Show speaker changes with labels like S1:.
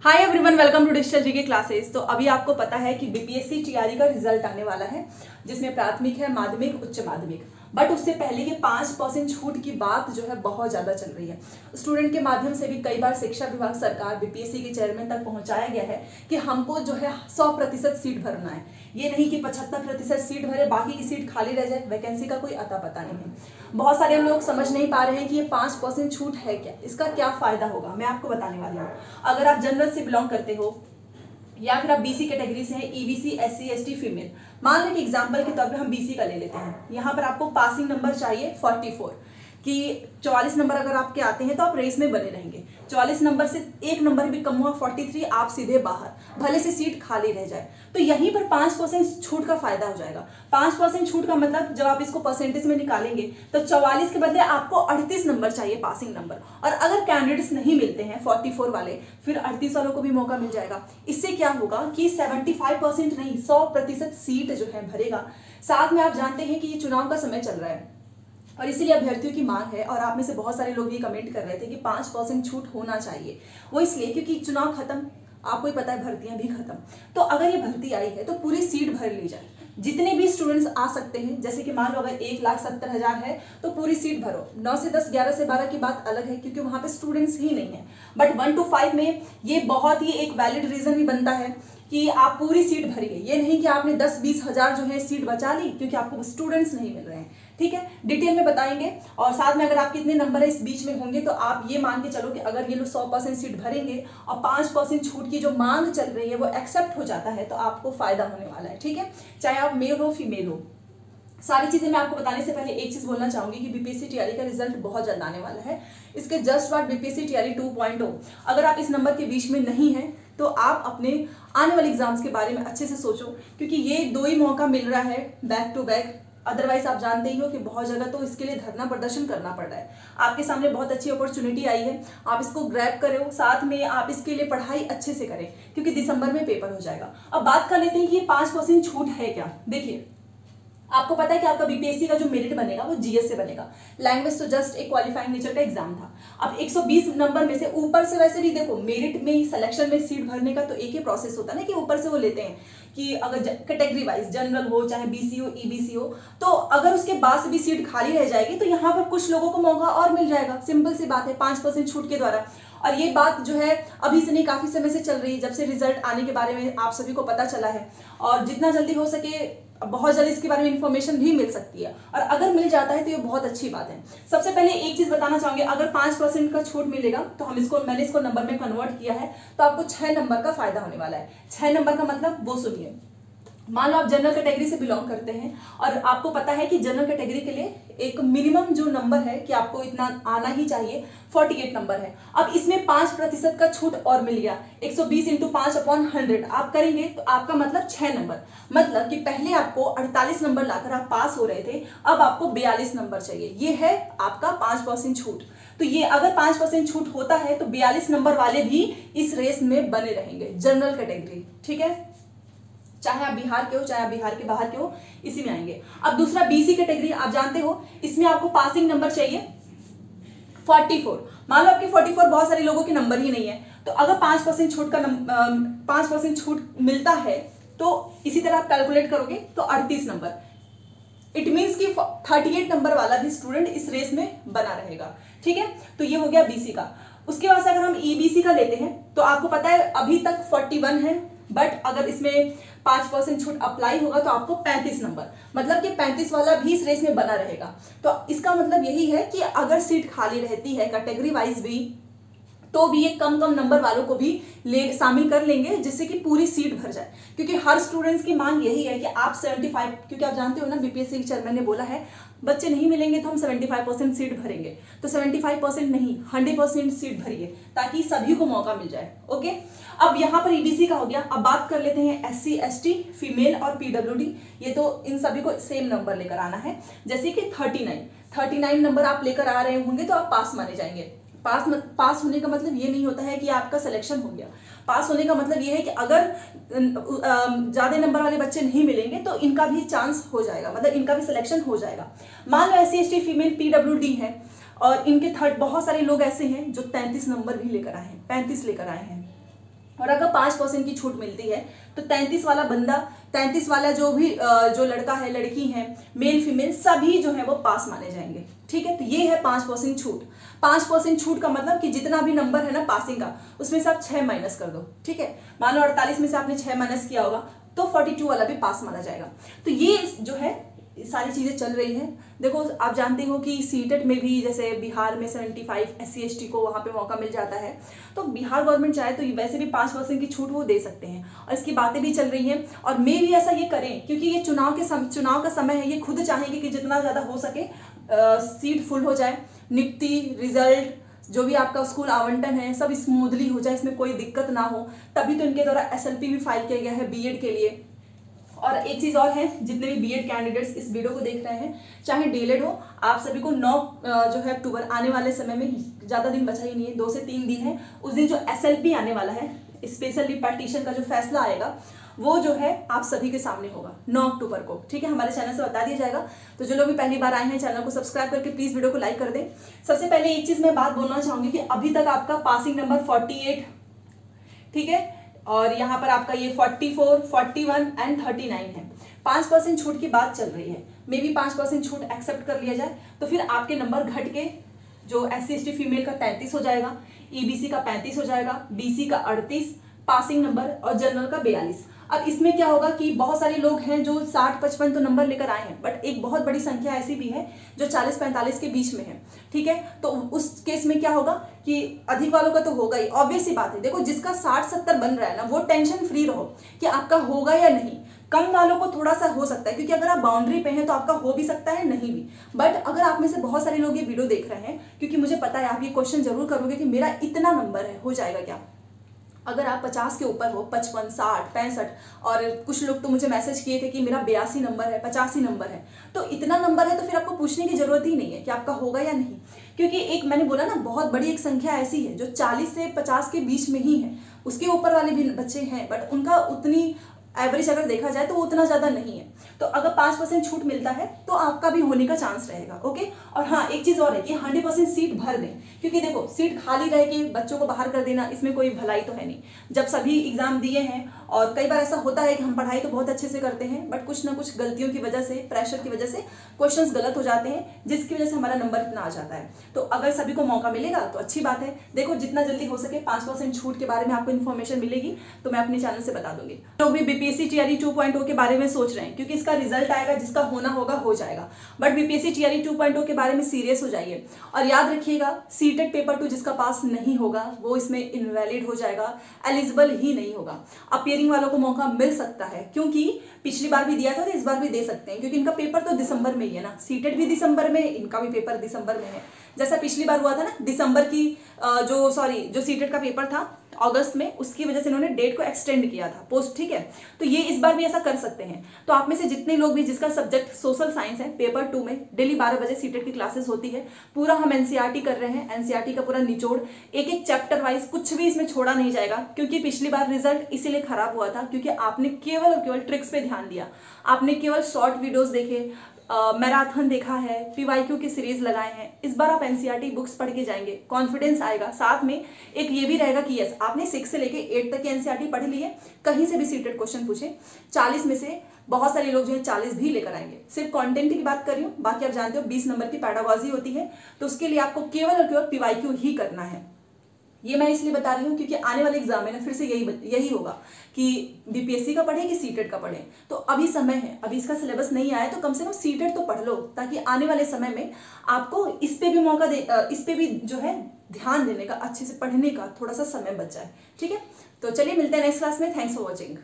S1: Hi everyone, welcome to digital GK classes. तो अभी आपको पता है कि बीपीएससी टीआरई का रिजल्ट आने वाला है, जिसमें प्राथमिक है, माध्यमिक, उच्च माध्यमिक। बट उससे पहले ये 5% छूट की बात जो है बहुत ज्यादा चल रही है। स्टूडेंट के माध्यम से भी कई बार शिक्षा विभाग, सरकार, बीपीएससी के चेयरमैन तक पहुंचाया गया है कि हमको जो है 100% सीट भरना है। ये नहीं कि 75% सीट भरे, बाकी की सीट खाली रह जाए, वैकेंसी का कोई अता पता नहीं है। बहुत सारे लोग समझ नहीं पा रहे हैं कि ये 5% छूट है क्या, इसका क्या फायदा होगा, मैं आपको बताने वाली हूँ। अगर आप जनरल से बिलोंग करते हो या फिर आप बीसी कैटेगरी से हैं, ईबीसी, एससी, एसटी, फीमेल, मान लो कि एग्जांपल के तौर पे हम बीसी का ले लेते हैं। यहाँ पर आपको पासिंग नंबर चाहिए 44 कि 44 नंबर अगर आपके आते हैं तो आप रेस में बने रहेंगे। 44 नंबर से एक नंबर भी कम हुआ 43, आप सीधे बाहर, भले से सीट खाली रह जाए। तो यहीं पर 5% छूट का फायदा हो जाएगा। 5% छूट का मतलब जब आप इसको परसेंटेज में निकालेंगे तो 44 के बदले आपको 38 नंबर चाहिए पासिंग नंबर। और अगर कैंडिडेट्स नहीं मिलते हैं 44 वाले, फिर 38 वालों को भी मौका मिल जाएगा। इससे क्या होगा कि 75% नहीं 100% सीट जो है भरेगा। साथ में आप जानते हैं कि ये चुनाव का समय चल रहा है और इसीलिए अभ्यर्थियों की मांग है। और आप में से बहुत सारे लोग ये कमेंट कर रहे थे कि 5% छूट होना चाहिए। वो इसलिए क्योंकि चुनाव खत्म, आपको ही पता है भर्तियां भी खत्म। तो अगर ये भर्ती आई है तो पूरी सीट भर ली जाए, जितने भी स्टूडेंट्स आ सकते हैं। जैसे कि मान लो अगर 1,70,000 है तो पूरी सीट भरो। 9 से 10, 11 से 12 की बात अलग है क्योंकि वहां पे स्टूडेंट्स ही नहीं है। बट 1 to 5 में ये बहुत ही एक वैलिड रीजन भी बनता है कि आप पूरी सीट भरिए। ये नहीं कि आपने 10-20 हजार जो है सीट बचा ली क्योंकि आपको स्टूडेंट्स नहीं मिल रहे हैं। ठीक है, डिटेल में बताएंगे। और साथ में अगर आपके इतने नंबर है इस बीच में होंगे तो आप ये मान के चलो कि अगर ये लोग 100% सीट भरेंगे और 5% छूट की जो मांग चल रही है वो एक्सेप्ट हो जाता है तो आपको फायदा होने वाला है। ठीक है, चाहे आप मेल हो फीमेल हो। सारी चीजें मैं आपको बताने से पहले एक चीज बोलना चाहूंगी कि बीपीएससी टीआरई का रिजल्ट बहुत जल्द आने वाला है। इसके जस्ट बाद बीपीएससी टीआरई 2.0। अगर आप इस नंबर के बीच में नहीं है तो आप अपने आने वाले एग्जाम्स के बारे में अच्छे से सोचो, क्योंकि ये 2 ही मौका मिल रहा है बैक टू बैक। अदरवाइज आप जानते ही हो कि बहुत जगह तो इसके लिए धरना प्रदर्शन करना पड़ रहा है। आपके सामने बहुत अच्छी अपॉर्चुनिटी आई है, आप इसको ग्रैब करो। साथ में आप इसके लिए पढ़ाई अच्छे से करें क्योंकि दिसंबर में पेपर हो जाएगा। अब बात कर लेते हैं कि ये 5% छूट है क्या। देखिए, आपको पता है कि आपका बीपीएससी का जो मेरिट बनेगा वो जीएस से बनेगा। लैंग्वेज तो जस्ट एक क्वालिफाइंग नेचर का एग्जाम था। अब 120 नंबर में से ऊपर से, वैसे भी देखो मेरिट में सिलेक्शन में सीट भरने का तो एक ही प्रोसेस होता है ना कि ऊपर से वो लेते हैं कि अगर कैटेगरी वाइज जनरल हो, चाहे बीसी हो, ईबीसी हो, तो अगर उसके बाद से भी सीट खाली रह जाएगी तो यहाँ पर कुछ लोगों को मौका और मिल जाएगा। सिंपल सी बात है, 5% छूट के द्वारा। और ये बात जो है अभी से नहीं, काफी समय से चल रही है, जब से रिजल्ट आने के बारे में आप सभी को पता चला है। और जितना जल्दी हो सके बहुत जल्दी इसके बारे में इंफॉर्मेशन भी मिल सकती है। और अगर मिल जाता है तो ये बहुत अच्छी बात है। सबसे पहले एक चीज बताना चाहूंगी, अगर 5% का छूट मिलेगा तो मैंने इसको नंबर में कन्वर्ट किया है तो आपको 6 नंबर का फायदा होने वाला है। 6 नंबर का मतलब वो सुनिए। मान लो आप जनरल कैटेगरी से बिलोंग करते हैं और आपको पता है कि जनरल कैटेगरी के लिए एक मिनिमम जो नंबर है कि आपको इतना आना ही चाहिए, 48 नंबर है। अब इसमें 5% का छूट और मिल गया। 120 × 5/100 आप करेंगे तो आपका मतलब 6 नंबर। मतलब कि पहले आपको 48 नंबर लाकर आप पास हो रहे थे, अब आपको 42 नंबर चाहिए। ये है आपका 5% छूट। तो ये अगर 5% छूट होता है तो 42 नंबर वाले भी इस रेस में बने रहेंगे, जनरल कैटेगरी। ठीक है, चाहे आप बिहार के हो, चाहे आप बिहार के बाहर के हो, इसी में आएंगे। अब दूसरा बीसी कैटेगरी, आप जानते हो इसमें आपको पासिंग नंबर चाहिए 44। मान लो आपके 44, बहुत सारे लोगों के नंबर ही नहीं है, तो अगर 5% छूट का 5% छूट मिलता है तो इसी तरह आप कैलकुलेट करोगे तो 38 नंबर। इट मीन्स कि 38 नंबर वाला भी स्टूडेंट इस रेस में बना रहेगा। ठीक है, तो ये हो गया बीसी का। उसके बाद अगर हम ईबीसी का लेते हैं तो आपको पता है अभी तक 41 है, बट अगर इसमें 5% छूट अप्लाई होगा तो आपको 35 नंबर, मतलब कि 35 वाला भी इस रेस में बना रहेगा। तो इसका मतलब यही है कि अगर सीट खाली रहती है कैटेगरी वाइज भी तो भी ये कम नंबर वालों को भी शामिल कर लेंगे, जिससे कि पूरी सीट भर जाए। क्योंकि हर स्टूडेंट्स की मांग यही है कि आप 75, क्योंकि आप जानते हो ना बीपीएससी के चेयरमैन ने बोला है बच्चे नहीं मिलेंगे तो हम 75% सीट भरेंगे। तो 75% नहीं 100% सीट भरिए ताकि सभी को मौका मिल जाए। ओके, अब यहाँ पर ईबीसी का हो गया। अब बात कर लेते हैं एससी, एसटी, फीमेल और पीडब्ल्यूडी। ये तो इन सभी को सेम नंबर लेकर आना है। जैसे कि 39 नंबर आप लेकर आ रहे होंगे तो आप पास माने जाएंगे। पास होने का मतलब ये नहीं होता है कि आपका सिलेक्शन हो गया। पास होने का मतलब ये है कि अगर ज्यादा नंबर वाले बच्चे नहीं मिलेंगे तो इनका भी चांस हो जाएगा, मतलब इनका भी सिलेक्शन हो जाएगा। मान लो एससी, एसटी, फीमेल, पीडब्ल्यूडी है और इनके बहुत सारे लोग ऐसे हैं जो 33 नंबर भी लेकर आए हैं, 35 लेकर आए हैं। और अगर 5% की छूट मिलती है तो 33 वाला बंदा, 33 वाला जो भी जो लड़का है, लड़की है, मेल फीमेल सभी जो है वो पास माने जाएंगे। ठीक है, तो ये है 5% छूट। 5% छूट का मतलब कि जितना भी नंबर है ना पासिंग का, उसमें से आप 6 माइनस कर दो। ठीक है, मान लो 48 में से आपने 6 माइनस किया होगा तो 42 वाला भी पास माना जाएगा। तो ये जो है सारी चीजें चल रही हैं। देखो आप जानते हो कि सीटेट में भी जैसे बिहार में 75 SC ST को वहाँ पे मौका मिल जाता है, तो बिहार गवर्नमेंट चाहे तो वैसे भी 5% की छूट वो दे सकते हैं, और इसकी बातें भी चल रही हैं। और मे भी ऐसा ये करें क्योंकि ये चुनाव का समय है, ये खुद चाहेंगे कि जितना ज़्यादा हो सके सीट फुल हो जाए, नियुक्ति, रिजल्ट, जो भी आपका स्कूल आवंटन है सब स्मूथली हो जाए, इसमें कोई दिक्कत ना हो। तभी तो इनके द्वारा SLP भी फाइल किया गया है BEd के लिए। और एक चीज़ और है, जितने भी BEd कैंडिडेट्स इस वीडियो को देख रहे हैं, चाहे DLED हो, आप सभी को 9 जो है अक्टूबर आने वाले समय में, ज़्यादा दिन बचा ही नहीं है, 2 से 3 दिन है, उस दिन जो SLP आने वाला है, स्पेशली पार्टीशन का जो फैसला आएगा वो जो है आप सभी के सामने होगा 9 अक्टूबर को। ठीक है, हमारे चैनल से बता दिया जाएगा। तो जो लोग भी पहली बार आए हैं, चैनल को सब्सक्राइब करके प्लीज़ वीडियो को लाइक कर दें। सबसे पहले एक चीज़ मैं बात बोलना चाहूँगी कि अभी तक आपका पासिंग नंबर 48, ठीक है, और यहाँ पर आपका ये 44, 41 एंड 39 है। 5% छूट की बात चल रही है, मे भी 5% छूट एक्सेप्ट कर लिया जाए तो फिर आपके नंबर घट के जो SC ST फीमेल का 33 हो जाएगा, EBC का 35 हो जाएगा, BC का 38 पासिंग नंबर और जनरल का 42। अब इसमें क्या होगा कि बहुत सारे लोग हैं जो 60-55 तो नंबर लेकर आए हैं, बट एक बहुत बड़ी संख्या ऐसी भी है जो 40-45 के बीच में है। ठीक है, तो उस केस में क्या होगा कि अधिक वालों का तो होगा ही, ऑब्वियस सी बात है। देखो जिसका 60-70 बन रहा है ना, वो टेंशन फ्री रहो कि आपका होगा या नहीं। कम वालों को थोड़ा सा हो सकता है, क्योंकि अगर आप बाउंड्री पे हैं तो आपका हो भी सकता है, नहीं भी। बट अगर आप में से बहुत सारे लोग ये वीडियो देख रहे हैं, क्योंकि मुझे पता है आप ये क्वेश्चन जरूर करोगे कि मेरा इतना नंबर है, हो जाएगा क्या। अगर आप 50 के ऊपर हो, 55, 60, 65, और कुछ लोग तो मुझे मैसेज किए थे कि मेरा 82 नंबर है, 85 नंबर है, तो इतना नंबर है तो फिर आपको पूछने की जरूरत ही नहीं है कि आपका होगा या नहीं। क्योंकि एक मैंने बोला ना, बहुत बड़ी एक संख्या ऐसी है जो 40 से 50 के बीच में ही है, उसके ऊपर वाले भी बच्चे हैं, बट उनका उतनी एवरेज अगर देखा जाए तो उतना ज़्यादा नहीं है। तो अगर 5% छूट मिलता है तो आपका भी होने का चांस रहेगा। ओके, और हाँ एक चीज़ और है कि 100% सीट भर दें, क्योंकि देखो सीट खाली रह के बच्चों को बाहर कर देना, इसमें कोई भलाई तो है नहीं। जब सभी एग्जाम दिए हैं, और कई बार ऐसा होता है कि हम पढ़ाई तो बहुत अच्छे से करते हैं, बट कुछ ना कुछ गलतियों की वजह से, प्रेशर की वजह से क्वेश्चंस गलत हो जाते हैं, जिसकी वजह से हमारा नंबर इतना आ जाता है। तो अगर सभी को मौका मिलेगा तो अच्छी बात है। देखो जितना जल्दी हो सके 5% छूट के बारे में आपको इन्फॉर्मेशन मिलेगी तो मैं अपने चैनल से बता दूंगी। लोग भी BPSC TRE 2.0 के बारे में सोच रहे हैं, क्योंकि इसका रिजल्ट आएगा, जिसका होना होगा हो जाएगा, बट BPSC TRE 2.0 के बारे में सीरियस हो जाइए। और याद रखिएगा, सीटेट पेपर 2 जिसका पास नहीं होगा वो इसमें इनवैलिड हो जाएगा, एलिजिबल ही नहीं होगा। अपियरिंग वालों को मौका मिल सकता है, क्योंकि पिछली बार भी दिया था तो इस बार भी दे सकते हैं, क्योंकि इनका पेपर तो दिसंबर में ही है ना, सीटेट भी दिसंबर में, इनका भी पेपर दिसंबर में है। जैसा पिछली बार हुआ था ना, दिसंबर की जो सीटेट का पेपर था अगस्त में, उसकी वजह से इन्होंने डेट को एक्सटेंड किया था पोस्ट। ठीक है, तो ये इस बार भी ऐसा कर सकते हैं। तो आप में से जितने लोग भी जिसका सब्जेक्ट सोशल साइंस है, पेपर 2 में डेली 12 बजे सीटेट की क्लासेस होती है। पूरा हम NCERT कर रहे हैं, NCERT का पूरा निचोड़, एक एक चैप्टर वाइज, कुछ भी इसमें छोड़ा नहीं जाएगा। क्योंकि पिछली बार रिजल्ट इसीलिए खराब हुआ था क्योंकि आपने केवल और केवल ट्रिक्स पे ध्यान दिया, आपने केवल शॉर्ट वीडियोस देखे, मैराथन देखा है, PYQ की सीरीज लगाए हैं। इस बार आप NCERT बुक्स पढ़ के जाएंगे, कॉन्फिडेंस आएगा। साथ में एक ये भी रहेगा कि यस आपने 6 से लेके 8 तक के NCERT पढ़ लिए, कहीं से भी सीटेट क्वेश्चन पूछे, 40 में से बहुत सारे लोग जो है 40 भी लेकर आएंगे। सिर्फ कंटेंट की बात कर रही हूँ, बाकी आप जानते हो 20 नंबर की पैडागॉजी होती है, तो उसके लिए आपको केवल और केवल PYQ ही करना है। ये मैं इसलिए बता रही हूँ क्योंकि आने वाले एग्जाम में ना फिर से यही होगा कि BPSC का पढ़े कि सीटेट का पढ़े। तो अभी समय है, अभी इसका सिलेबस नहीं आया तो कम से कम सीटेट तो पढ़ लो, ताकि आने वाले समय में आपको इस पे भी मौका इस पे भी जो है ध्यान देने का, अच्छे से पढ़ने का थोड़ा सा समय बच जाए। ठीक है, तो चलिए मिलते हैं नेक्स्ट क्लास में। Thanks for watching.